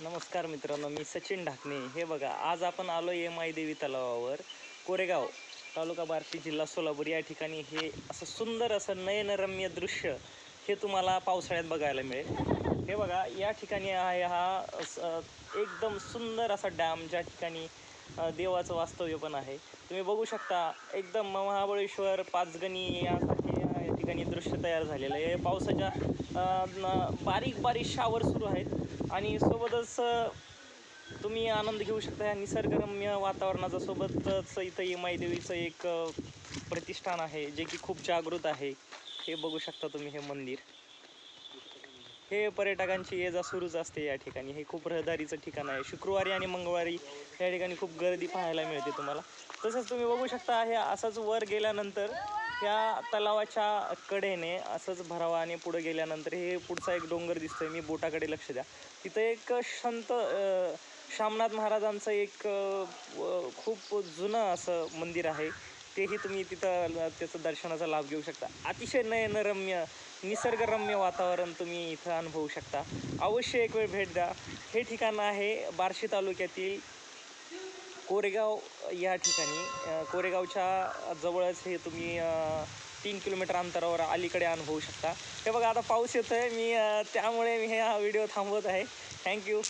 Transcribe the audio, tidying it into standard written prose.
नमस्कार मित्रांनो, मी सचिन ढाकणे. हे बघा, आज आपण आलो माई देवी तलावावर, कोरेगाव, तालुका बार्शी, जिल्हा सोलापूर. या ठिकाणी हे असं सुंदर असं नयनरम्य दृश्य हे तुम्हाला पावसाळ्यात बघायला मिळेल. हे बघा, या ठिकाणी आहे हा एकदम सुंदर असा डॅम, ज्या ठिकाणी देवाचं वास्तव्य पण आहे. तुम्ही बघू शकता, एकदम महाबळेश्वर, पाचगणी यासारखे या ठिकाणी दृश्य तयार झालेलं आहे. पावसाच्या बारीक बारीक शावर सुरू आहेत आणि सोबतच तुम्ही आनंद घेऊ शकता या निसर्गरम्य वातावरणाचा. सोबतच इथं माई देवीचं एक प्रतिष्ठान आहे, जे की खूप जागृत आहे. हे बघू शकता तुम्ही, हे मंदिर. हे पर्यटकांची ये जा सुरूच असते या ठिकाणी. हे खूप रहदारीचं ठिकाण आहे. शुक्रवारी आणि मंगळवारी या ठिकाणी खूप गर्दी पाहायला मिळते तुम्हाला. तसंच तुम्ही बघू शकता, हे असंच वर गेल्यानंतर या तलावाच्या कडेने असंच भरावाने पुढे गेल्यानंतर हे पुढचा एक डोंगर दिसतोय. मी बोटाकडे लक्ष द्या. तिथं एक संत शामनाथ महाराजांचं एक खूप जुनं असं मंदिर आहे. तेही तुम्ही तिथं त्याचं दर्शनाचा लाभ घेऊ शकता. अतिशय नयनरम्य निसर्गरम्य वातावरण तुम्ही इथं अनुभवू शकता. अवश्य एक वेळ भेट द्या. हे ठिकाण आहे बार्शी तालुक्यातील कोरेगाव या ठिकाणी. कोरेगावच्या जवळच हे तुम्ही 3 किलोमीटर अंतरावर अलीकडे अनुभवू शकता. हे बघा, आता पाऊस येतो आहे, त्यामुळे मी हा व्हिडिओ थांबवत आहे. थँक्यू.